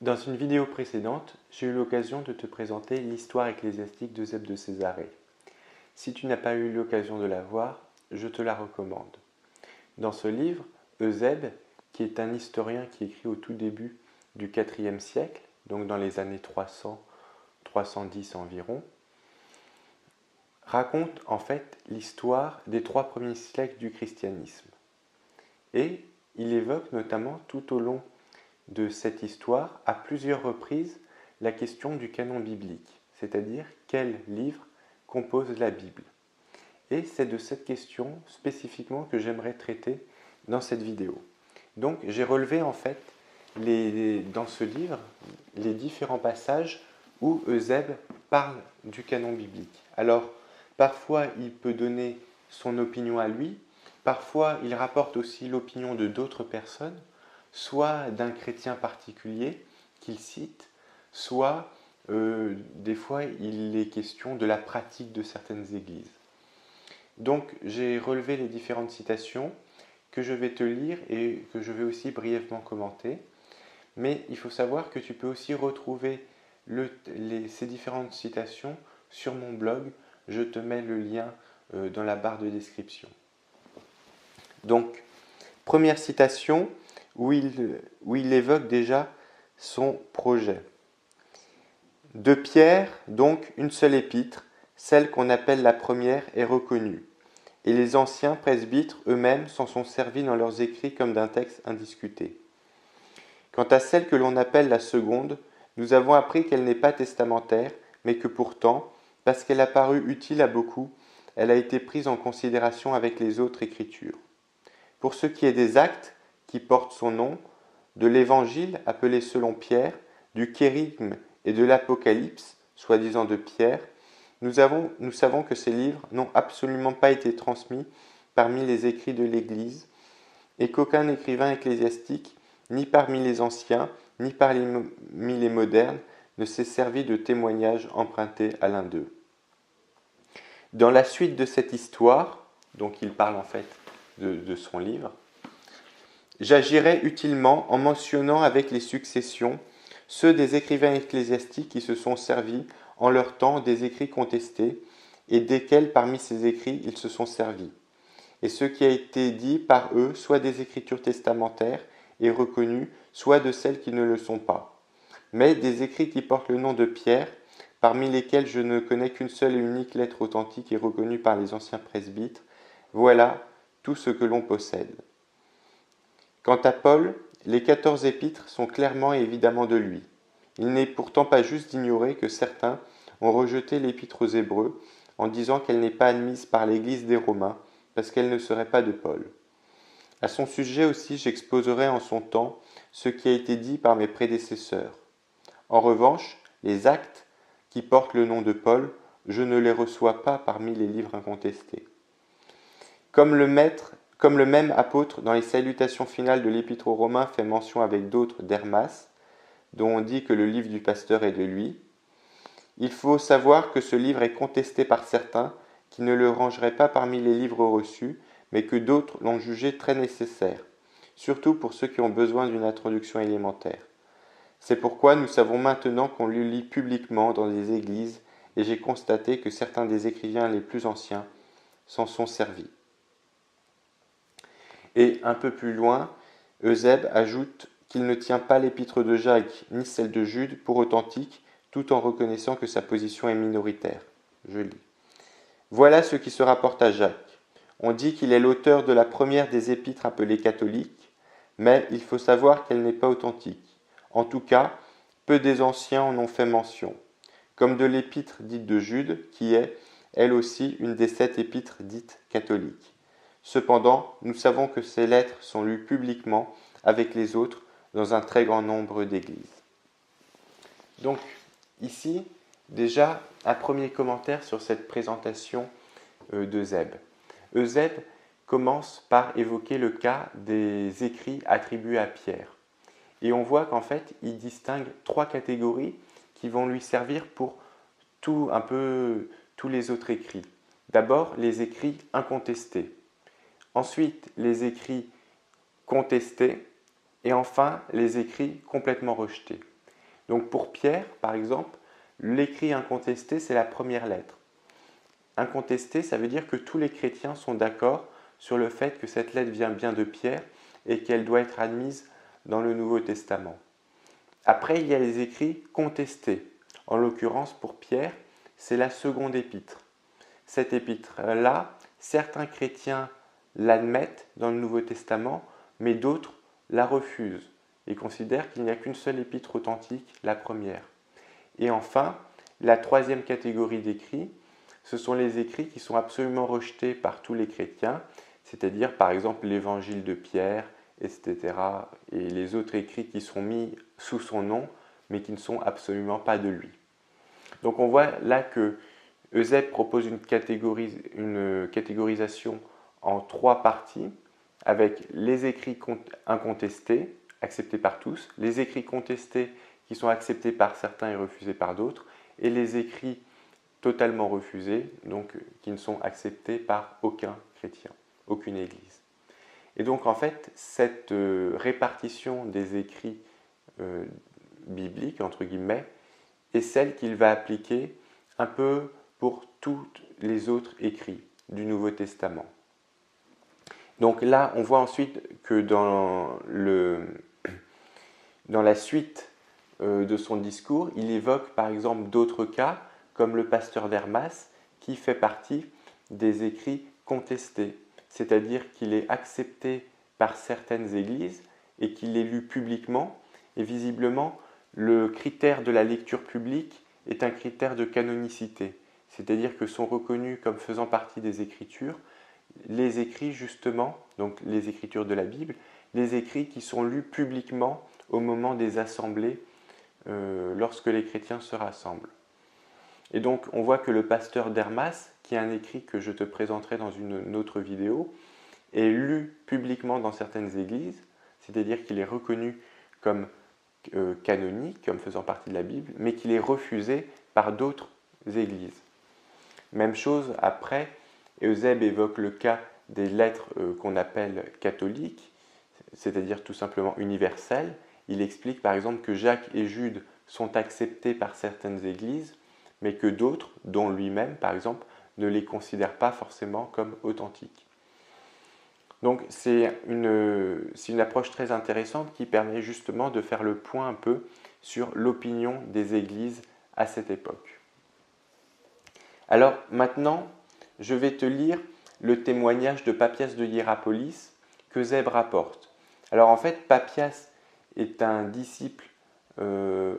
Dans une vidéo précédente, j'ai eu l'occasion de te présenter l'histoire ecclésiastique d'Eusèbe de Césarée. Si tu n'as pas eu l'occasion de la voir, je te la recommande. Dans ce livre, Eusèbe, qui est un historien qui écrit au tout début du IVe siècle, donc dans les années 300-310 environ, raconte en fait l'histoire des 3 premiers siècles du christianisme. Et il évoque notamment tout au long de cette histoire, à plusieurs reprises, la question du canon biblique, c'est-à-dire quel livre compose la Bible. Et c'est de cette question spécifiquement que j'aimerais traiter dans cette vidéo. Donc j'ai relevé en fait dans ce livre les différents passages où Eusèbe parle du canon biblique. Alors parfois il peut donner son opinion à lui, parfois il rapporte aussi l'opinion de d'autres personnes, soit d'un chrétien particulier qu'il cite, soit des fois il est question de la pratique de certaines églises. Donc j'ai relevé les différentes citations que je vais te lire et que je vais aussi brièvement commenter. Mais il faut savoir que tu peux aussi retrouver ces différentes citations sur mon blog. Je te mets le lien dans la barre de description. Donc, première citation où il évoque déjà son projet. De Pierre, donc, une seule épître, celle qu'on appelle la première, est reconnue, et les anciens presbytres eux-mêmes s'en sont servis dans leurs écrits comme d'un texte indiscuté. Quant à celle que l'on appelle la seconde, nous avons appris qu'elle n'est pas testamentaire, mais que pourtant, parce qu'elle a paru utile à beaucoup, elle a été prise en considération avec les autres écritures. Pour ce qui est des actes qui portent son nom, de l'évangile appelé selon Pierre, du kérigme et de l'Apocalypse, soi-disant de Pierre, nous savons que ces livres n'ont absolument pas été transmis parmi les écrits de l'Église et qu'aucun écrivain ecclésiastique, ni parmi les anciens, ni parmi les modernes, ne s'est servi de témoignages empruntés à l'un d'eux. Dans la suite de cette histoire, donc il parle en fait de son livre, j'agirai utilement en mentionnant avec les successions ceux des écrivains ecclésiastiques qui se sont servis en leur temps des écrits contestés et desquels parmi ces écrits ils se sont servis, et ce qui a été dit par eux soit des écritures testamentaires et reconnues, soit de celles qui ne le sont pas, mais des écrits qui portent le nom de Pierre, parmi lesquels je ne connais qu'une seule et unique lettre authentique et reconnue par les anciens presbytres. Voilà tout ce que l'on possède. Quant à Paul, les 14 épîtres sont clairement et évidemment de lui. Il n'est pourtant pas juste d'ignorer que certains ont rejeté l'épître aux Hébreux en disant qu'elle n'est pas admise par l'Église des Romains parce qu'elle ne serait pas de Paul. À son sujet aussi, j'exposerai en son temps ce qui a été dit par mes prédécesseurs. En revanche, les actes qui portent le nom de Paul, je ne les reçois pas parmi les livres incontestés. Comme le même apôtre dans les salutations finales de l'Épître aux Romains fait mention avec d'autres d'Hermas, dont on dit que le livre du pasteur est de lui, il faut savoir que ce livre est contesté par certains qui ne le rangeraient pas parmi les livres reçus, mais que d'autres l'ont jugé très nécessaire, surtout pour ceux qui ont besoin d'une introduction élémentaire. C'est pourquoi nous savons maintenant qu'on le lit publiquement dans des églises, et j'ai constaté que certains des écrivains les plus anciens s'en sont servis. Et un peu plus loin, Eusèbe ajoute qu'il ne tient pas l'épître de Jacques ni celle de Jude pour authentique, tout en reconnaissant que sa position est minoritaire. Je lis. Voilà ce qui se rapporte à Jacques. On dit qu'il est l'auteur de la première des épîtres appelées catholiques, mais il faut savoir qu'elle n'est pas authentique. En tout cas, peu des anciens en ont fait mention, comme de l'épître dite de Jude, qui est, elle aussi, une des 7 épîtres dites catholiques. Cependant, nous savons que ces lettres sont lues publiquement avec les autres dans un très grand nombre d'églises. Donc, ici, déjà, un premier commentaire sur cette présentation d'Eusèbe. Eusèbe commence par évoquer le cas des écrits attribués à Pierre. Et on voit qu'en fait, il distingue 3 catégories qui vont lui servir pour tous les autres écrits. D'abord, les écrits incontestés. Ensuite, les écrits contestés. Et enfin, les écrits complètement rejetés. Donc pour Pierre, par exemple, l'écrit incontesté, c'est la première lettre. Incontesté, ça veut dire que tous les chrétiens sont d'accord sur le fait que cette lettre vient bien de Pierre et qu'elle doit être admise dans le Nouveau Testament. Après, il y a les écrits contestés. En l'occurrence, pour Pierre, c'est la seconde épître. Cette épître-là, certains chrétiens l'admettent dans le Nouveau Testament, mais d'autres la refusent et considèrent qu'il n'y a qu'une seule épître authentique, la première. Et enfin, la troisième catégorie d'écrits, ce sont les écrits qui sont absolument rejetés par tous les chrétiens, c'est-à-dire par exemple l'évangile de Pierre, etc., et les autres écrits qui sont mis sous son nom, mais qui ne sont absolument pas de lui. Donc on voit là que Eusèbe propose une catégorisation en trois parties, avec les écrits incontestés, acceptés par tous, les écrits contestés qui sont acceptés par certains et refusés par d'autres, et les écrits totalement refusés, donc qui ne sont acceptés par aucun chrétien, aucune église. Et donc en fait, cette répartition des écrits bibliques, entre guillemets, est celle qu'il va appliquer un peu pour tous les autres écrits du Nouveau Testament. Donc là, on voit ensuite que dans la suite de son discours, il évoque par exemple d'autres cas, comme le pasteur d'Hermas, qui fait partie des écrits contestés, c'est-à-dire qu'il est accepté par certaines églises et qu'il est lu publiquement, et visiblement, le critère de la lecture publique est un critère de canonicité, c'est-à-dire que sont reconnus comme faisant partie des Écritures les écrits justement, donc les Écritures de la Bible, les écrits qui sont lus publiquement au moment des assemblées lorsque les chrétiens se rassemblent. Et donc on voit que le pasteur d'Hermas, qui est un écrit que je te présenterai dans une autre vidéo, est lu publiquement dans certaines églises, c'est-à-dire qu'il est reconnu comme canonique, comme faisant partie de la Bible, mais qu'il est refusé par d'autres églises. Même chose après, Eusèbe évoque le cas des lettres qu'on appelle catholiques, c'est-à-dire tout simplement universelles. Il explique par exemple que Jacques et Jude sont acceptés par certaines églises, mais que d'autres, dont lui-même par exemple, ne les considèrent pas forcément comme authentiques. Donc c'est une approche très intéressante qui permet justement de faire le point un peu sur l'opinion des églises à cette époque. Alors maintenant, je vais te lire le témoignage de Papias de Hiérapolis qu'Eusèbe rapporte. Alors en fait, Papias est un disciple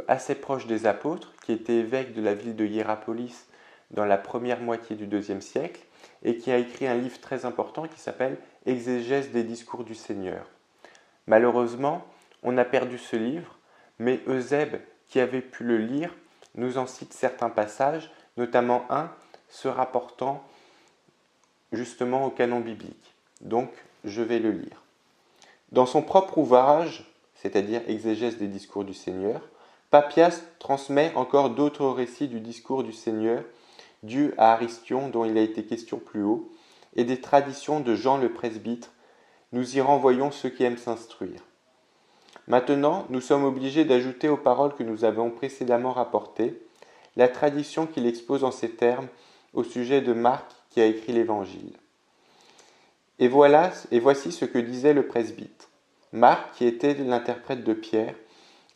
assez proche des apôtres qui était évêque de la ville de Hiérapolis dans la première moitié du IIe siècle et qui a écrit un livre très important qui s'appelle Exégèse des discours du Seigneur. Malheureusement, on a perdu ce livre, mais Eusèbe, qui avait pu le lire, nous en cite certains passages, notamment un se rapportant justement au canon biblique. Donc, je vais le lire. Dans son propre ouvrage, c'est-à-dire Exégèse des discours du Seigneur, Papias transmet encore d'autres récits du discours du Seigneur dus à Aristion dont il a été question plus haut, et des traditions de Jean le presbytre. Nous y renvoyons ceux qui aiment s'instruire. Maintenant, nous sommes obligés d'ajouter aux paroles que nous avons précédemment rapportées la tradition qu'il expose en ces termes au sujet de Marc qui a écrit l'Évangile. Et voici ce que disait le presbytre. Marc, qui était l'interprète de Pierre,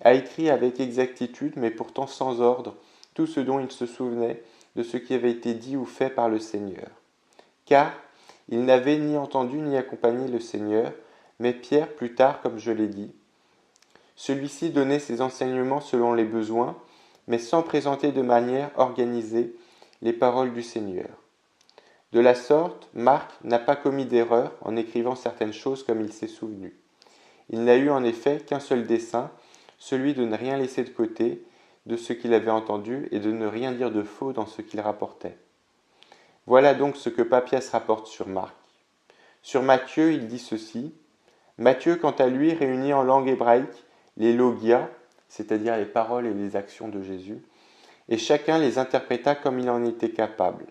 a écrit avec exactitude, mais pourtant sans ordre, tout ce dont il se souvenait de ce qui avait été dit ou fait par le Seigneur. Car il n'avait ni entendu ni accompagné le Seigneur, mais Pierre plus tard, comme je l'ai dit. Celui-ci donnait ses enseignements selon les besoins, mais sans présenter de manière organisée les paroles du Seigneur. De la sorte, Marc n'a pas commis d'erreur en écrivant certaines choses comme il s'est souvenu. Il n'a eu en effet qu'un seul dessein, celui de ne rien laisser de côté de ce qu'il avait entendu et de ne rien dire de faux dans ce qu'il rapportait. Voilà donc ce que Papias rapporte sur Marc. Sur Matthieu, il dit ceci. Matthieu, quant à lui, réunit en langue hébraïque les logia, c'est-à-dire les paroles et les actions de Jésus, et chacun les interpréta comme il en était capable.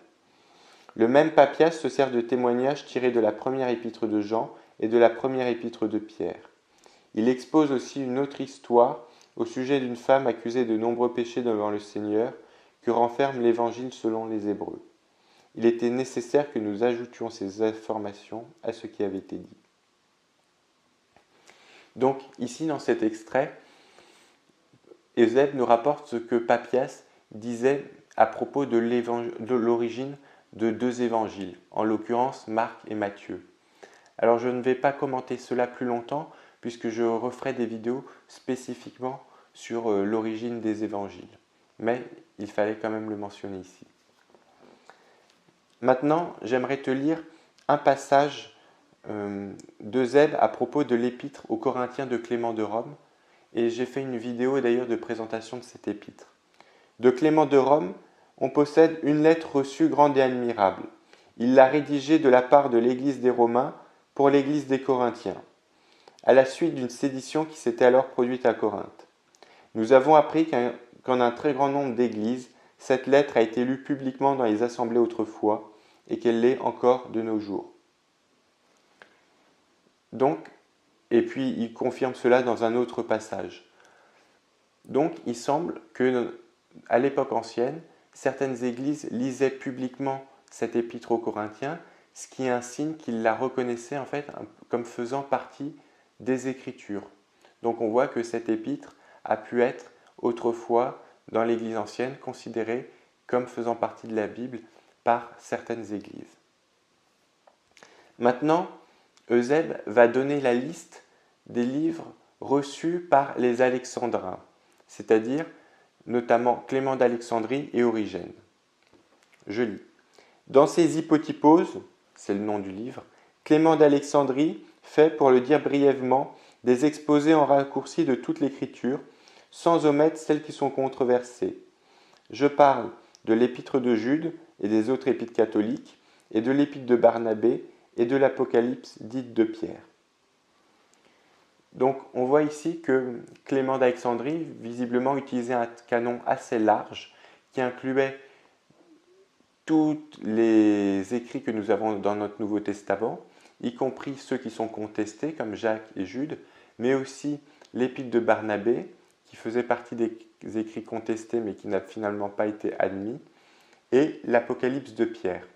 Le même Papias se sert de témoignages tirés de la première épître de Jean et de la première épître de Pierre. Il expose aussi une autre histoire au sujet d'une femme accusée de nombreux péchés devant le Seigneur que renferme l'Évangile selon les Hébreux. Il était nécessaire que nous ajoutions ces informations à ce qui avait été dit. Donc ici dans cet extrait, Eusèbe nous rapporte ce que Papias disait à propos de l'origine de deux évangiles, en l'occurrence Marc et Matthieu. Alors je ne vais pas commenter cela plus longtemps puisque je referai des vidéos spécifiquement sur l'origine des évangiles. Mais il fallait quand même le mentionner ici. Maintenant, j'aimerais te lire un passage d'Eusèbe à propos de l'épître aux Corinthiens de Clément de Rome, et j'ai fait une vidéo d'ailleurs de présentation de cette épître. De Clément de Rome, on possède une lettre reçue grande et admirable. Il l'a rédigée de la part de l'Église des Romains pour l'Église des Corinthiens, à la suite d'une sédition qui s'était alors produite à Corinthe. Nous avons appris qu'en un très grand nombre d'églises, cette lettre a été lue publiquement dans les assemblées autrefois et qu'elle l'est encore de nos jours. Donc, et puis il confirme cela dans un autre passage. Donc, il semble que à l'époque ancienne, certaines églises lisaient publiquement cette épître aux Corinthiens, ce qui est un signe qu'ils la reconnaissaient en fait comme faisant partie des Écritures. Donc on voit que cette épître a pu être autrefois dans l'Église ancienne considérée comme faisant partie de la Bible par certaines églises. Maintenant, Eusèbe va donner la liste des livres reçus par les Alexandrins, c'est-à-dire notamment Clément d'Alexandrie et Origène. Je lis. Dans ses hypotyposes, c'est le nom du livre, Clément d'Alexandrie fait, pour le dire brièvement, des exposés en raccourci de toute l'Écriture, sans omettre celles qui sont controversées. Je parle de l'épître de Jude et des autres épîtres catholiques, et de l'épître de Barnabé et de l'Apocalypse dite de Pierre. Donc on voit ici que Clément d'Alexandrie visiblement utilisait un canon assez large qui incluait tous les écrits que nous avons dans notre Nouveau Testament, y compris ceux qui sont contestés comme Jacques et Jude, mais aussi l'épître de Barnabé qui faisait partie des écrits contestés mais qui n'a finalement pas été admis, et l'Apocalypse de Pierre.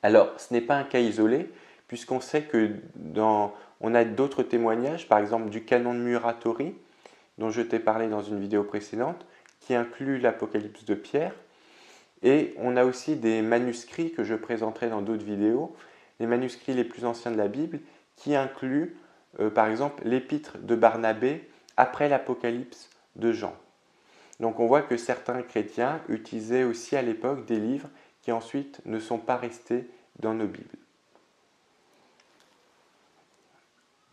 Alors ce n'est pas un cas isolé puisqu'on sait que on a d'autres témoignages, par exemple du canon de Muratori, dont je t'ai parlé dans une vidéo précédente, qui inclut l'Apocalypse de Pierre. Et on a aussi des manuscrits que je présenterai dans d'autres vidéos, les manuscrits les plus anciens de la Bible, qui incluent par exemple l'épître de Barnabé après l'Apocalypse de Jean. Donc on voit que certains chrétiens utilisaient aussi à l'époque des livres qui ensuite ne sont pas restés dans nos Bibles.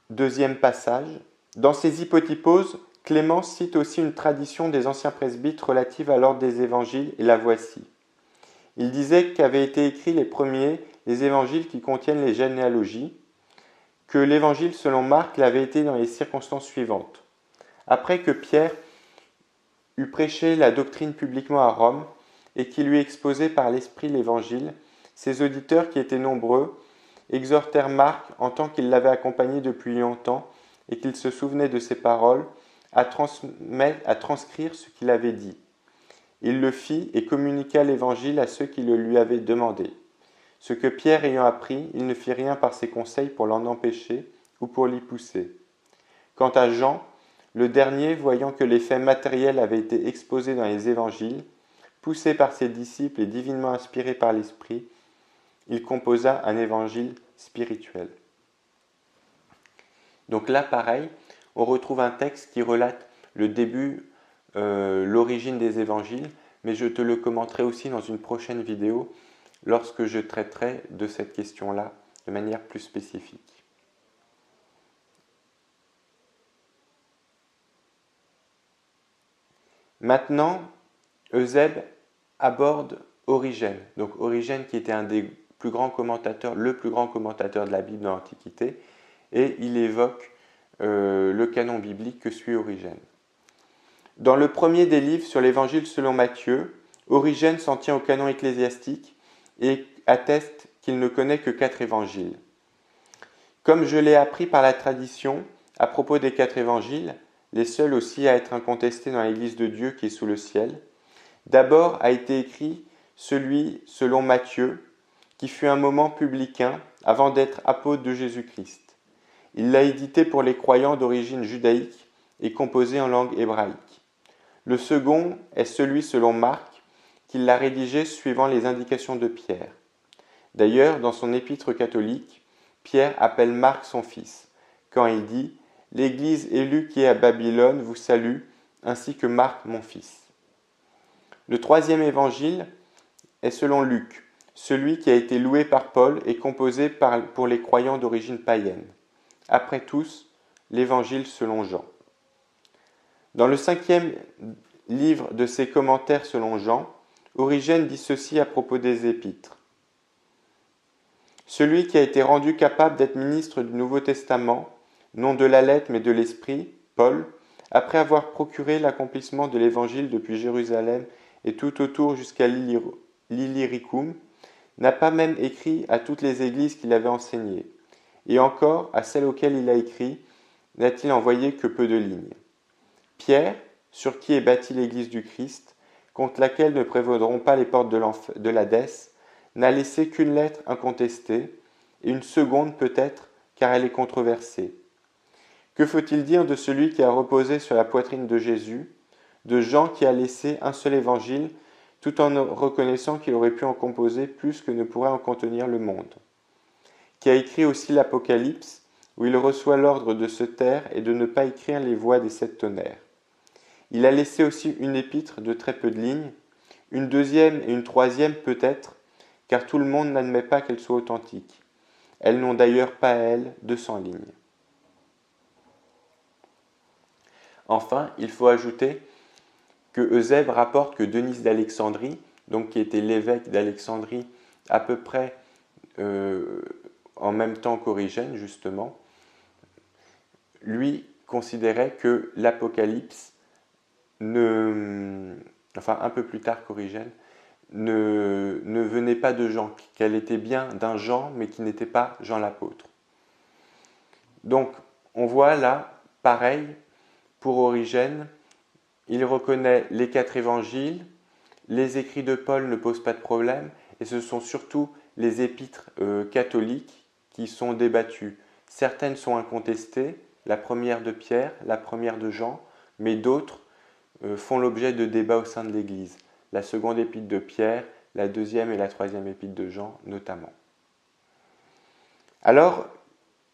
Deuxième passage. Dans ses hypotyposes, Clément cite aussi une tradition des anciens presbytes relative à l'ordre des évangiles et la voici. Il disait qu'avaient été écrits les premiers, les évangiles qui contiennent les généalogies, que l'évangile selon Marc l'avait été dans les circonstances suivantes. Après que Pierre eut prêché la doctrine publiquement à Rome et qu'il lui exposait par l'Esprit l'évangile, ses auditeurs, qui étaient nombreux, exhortèrent Marc, en tant qu'il l'avait accompagné depuis longtemps et qu'il se souvenait de ses paroles, à transcrire ce qu'il avait dit. Il le fit et communiqua l'évangile à ceux qui le lui avaient demandé. Ce que Pierre ayant appris, il ne fit rien par ses conseils pour l'en empêcher ou pour l'y pousser. Quant à Jean, le dernier, voyant que les faits matériels avaient été exposés dans les évangiles, poussé par ses disciples et divinement inspiré par l'Esprit, il composa un évangile spirituel. Donc là, pareil, on retrouve un texte qui relate le début, l'origine des évangiles, mais je te le commenterai aussi dans une prochaine vidéo lorsque je traiterai de cette question-là de manière plus spécifique. Maintenant, Eusèbe aborde Origène. Donc Origène qui était un des plus grands commentateurs, le plus grand commentateur de la Bible dans l'Antiquité, et il évoque le canon biblique que suit Origène. Dans le premier des livres sur l'Évangile selon Matthieu, Origène s'en tient au canon ecclésiastique et atteste qu'il ne connaît que 4 évangiles. Comme je l'ai appris par la tradition à propos des 4 évangiles, les seuls aussi à être incontestés dans l'Église de Dieu qui est sous le ciel. D'abord a été écrit celui selon Matthieu, qui fut un moment publicain avant d'être apôtre de Jésus-Christ. Il l'a édité pour les croyants d'origine judaïque et composé en langue hébraïque. Le second est celui selon Marc, qu'il l'a rédigé suivant les indications de Pierre. D'ailleurs, dans son épître catholique, Pierre appelle Marc son fils, quand il dit « L'Église élue qui est à Babylone vous salue, ainsi que Marc mon fils ». Le troisième évangile est selon Luc, celui qui a été loué par Paul et composé pour les croyants d'origine païenne. Après tous, l'évangile selon Jean. Dans le 5e livre de ses commentaires selon Jean, Origène dit ceci à propos des épîtres. Celui qui a été rendu capable d'être ministre du Nouveau Testament, non de la lettre mais de l'esprit, Paul, après avoir procuré l'accomplissement de l'évangile depuis Jérusalem et tout autour jusqu'à l'Illyricum, n'a pas même écrit à toutes les églises qu'il avait enseignées, et encore à celles auxquelles il a écrit, n'a-t-il envoyé que peu de lignes. Pierre, sur qui est bâtie l'église du Christ, contre laquelle ne prévaudront pas les portes de l'Hadès, n'a laissé qu'une lettre incontestée, et une seconde peut-être, car elle est controversée. Que faut-il dire de celui qui a reposé sur la poitrine de Jésus, de Jean qui a laissé un seul évangile, tout en reconnaissant qu'il aurait pu en composer plus que ne pourrait en contenir le monde, qui a écrit aussi l'Apocalypse, où il reçoit l'ordre de se taire et de ne pas écrire les voix des 7 tonnerres. Il a laissé aussi une épître de très peu de lignes, une deuxième et une troisième peut-être, car tout le monde n'admet pas qu'elles soient authentiques. Elles n'ont d'ailleurs pas à elles 200 lignes. Enfin, il faut ajouter que Eusèbe rapporte que Denys d'Alexandrie, donc qui était l'évêque d'Alexandrie à peu près en même temps qu'Origène justement, lui considérait que l'Apocalypse, un peu plus tard qu'Origène, ne venait pas de Jean, qu'elle était bien d'un Jean, mais qui n'était pas Jean l'apôtre. Donc, on voit là, pareil, pour Origène, il reconnaît les 4 évangiles, les écrits de Paul ne posent pas de problème, et ce sont surtout les épîtres catholiques qui sont débattues. Certaines sont incontestées, la première de Pierre, la première de Jean, mais d'autres font l'objet de débats au sein de l'Église. La seconde épître de Pierre, la deuxième et la troisième épître de Jean notamment. Alors,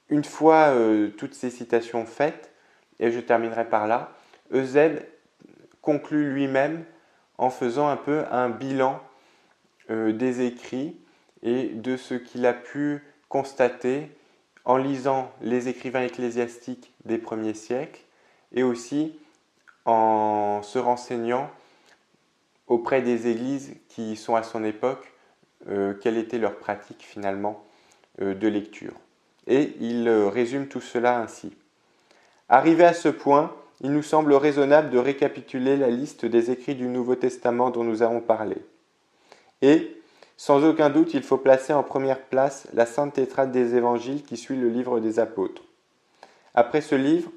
une fois toutes ces citations faites, et je terminerai par là, Eusèbe conclut lui-même en faisant un peu un bilan des écrits et de ce qu'il a pu constater en lisant les écrivains ecclésiastiques des premiers siècles et aussi en se renseignant auprès des églises qui sont à son époque, quelle était leur pratique finalement de lecture. Et il résume tout cela ainsi. Arrivé à ce point, il nous semble raisonnable de récapituler la liste des écrits du Nouveau Testament dont nous avons parlé. Et, sans aucun doute, il faut placer en première place la Sainte Tétrade des Évangiles qui suit le livre des Apôtres. Après ce livre,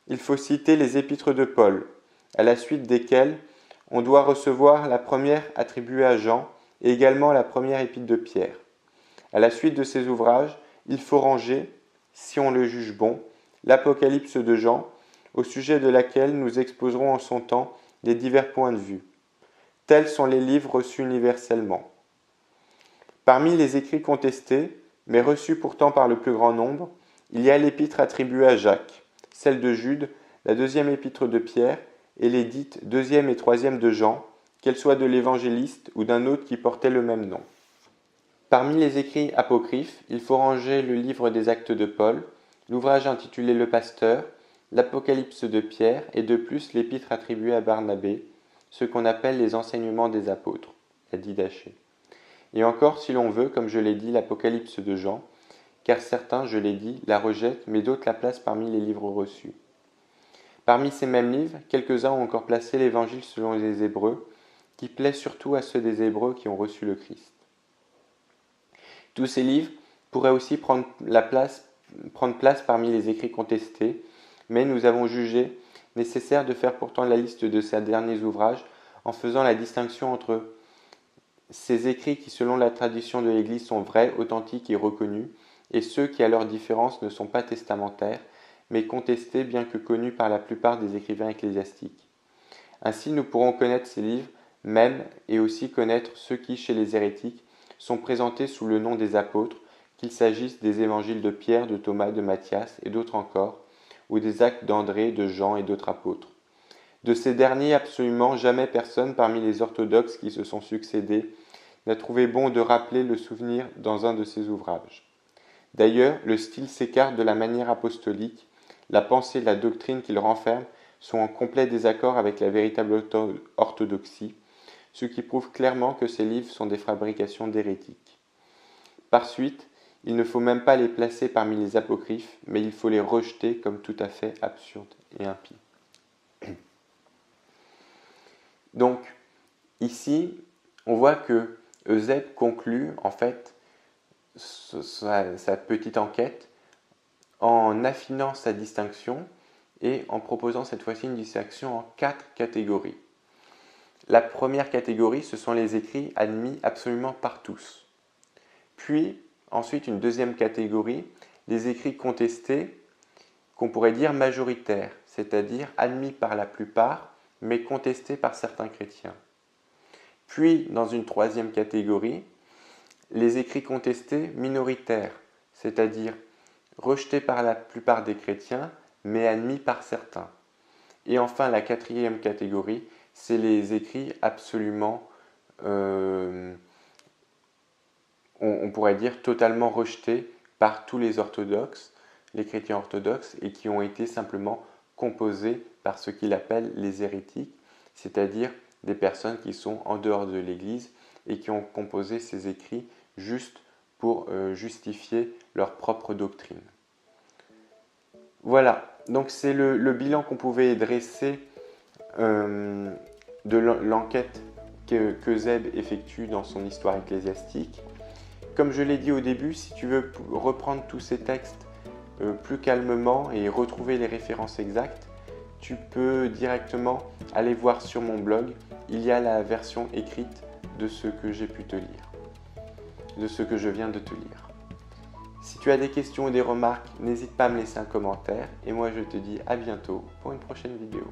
il faut citer les épîtres de Paul, à la suite desquelles on doit recevoir la première attribuée à Jean et également la première épître de Pierre. À la suite de ces ouvrages, il faut ranger, si on le juge bon, l'Apocalypse de Jean, au sujet de laquelle nous exposerons en son temps les divers points de vue. Tels sont les livres reçus universellement. Parmi les écrits contestés, mais reçus pourtant par le plus grand nombre, il y a l'épître attribuée à Jacques, celle de Jude, la deuxième épître de Pierre, et les dites deuxième et troisième de Jean, qu'elles soient de l'évangéliste ou d'un autre qui portait le même nom. Parmi les écrits apocryphes, il faut ranger le livre des Actes de Paul, l'ouvrage intitulé Le Pasteur, l'Apocalypse de Pierre et de plus l'épître attribuée à Barnabé, ce qu'on appelle les enseignements des apôtres, la Didaché. Et encore, si l'on veut, comme je l'ai dit, l'Apocalypse de Jean, car certains, je l'ai dit, la rejettent, mais d'autres la placent parmi les livres reçus. Parmi ces mêmes livres, quelques-uns ont encore placé l'Évangile selon les Hébreux, qui plaît surtout à ceux des Hébreux qui ont reçu le Christ. Tous ces livres pourraient aussi prendre place parmi les écrits contestés, mais nous avons jugé nécessaire de faire pourtant la liste de ses derniers ouvrages en faisant la distinction entre ces écrits qui, selon la tradition de l'Église, sont vrais, authentiques et reconnus, et ceux qui, à leur différence, ne sont pas testamentaires, mais contestés bien que connus par la plupart des écrivains ecclésiastiques. Ainsi, nous pourrons connaître ces livres même et aussi connaître ceux qui, chez les hérétiques, sont présentés sous le nom des apôtres, qu'il s'agisse des évangiles de Pierre, de Thomas, de Matthias et d'autres encore, ou des actes d'André, de Jean et d'autres apôtres. De ces derniers, absolument jamais personne parmi les orthodoxes qui se sont succédés n'a trouvé bon de rappeler le souvenir dans un de ses ouvrages. D'ailleurs, le style s'écarte de la manière apostolique, la pensée et la doctrine qu'il renferme sont en complet désaccord avec la véritable orthodoxie, ce qui prouve clairement que ces livres sont des fabrications d'hérétiques. Par suite, il ne faut même pas les placer parmi les apocryphes, mais il faut les rejeter comme tout à fait absurdes et impies. Donc, ici, on voit que Eusèbe conclut en fait sa petite enquête en affinant sa distinction et en proposant cette fois-ci une distinction en 4 catégories. La première catégorie, ce sont les écrits admis absolument par tous. Puis, ensuite, une deuxième catégorie, les écrits contestés, qu'on pourrait dire majoritaires, c'est-à-dire admis par la plupart, mais contestés par certains chrétiens. Puis, dans une troisième catégorie, les écrits contestés minoritaires, c'est-à-dire rejetés par la plupart des chrétiens, mais admis par certains. Et enfin, la quatrième catégorie, c'est les écrits absolument, on pourrait dire, totalement rejetés par tous les orthodoxes, les chrétiens orthodoxes, et qui ont été simplement composés par ce qu'il appelle les hérétiques, c'est-à-dire des personnes qui sont en dehors de l'Église et qui ont composé ces écrits juste pour justifier leur propre doctrine. Voilà, donc c'est le bilan qu'on pouvait dresser de l'enquête qu'Eusèbe effectue dans son histoire ecclésiastique. Comme je l'ai dit au début, si tu veux reprendre tous ces textes plus calmement et retrouver les références exactes, tu peux directement aller voir sur mon blog, il y a la version écrite de ce que j'ai pu te lire, de ce que je viens de te lire. Si tu as des questions ou des remarques, n'hésite pas à me laisser un commentaire et moi je te dis à bientôt pour une prochaine vidéo.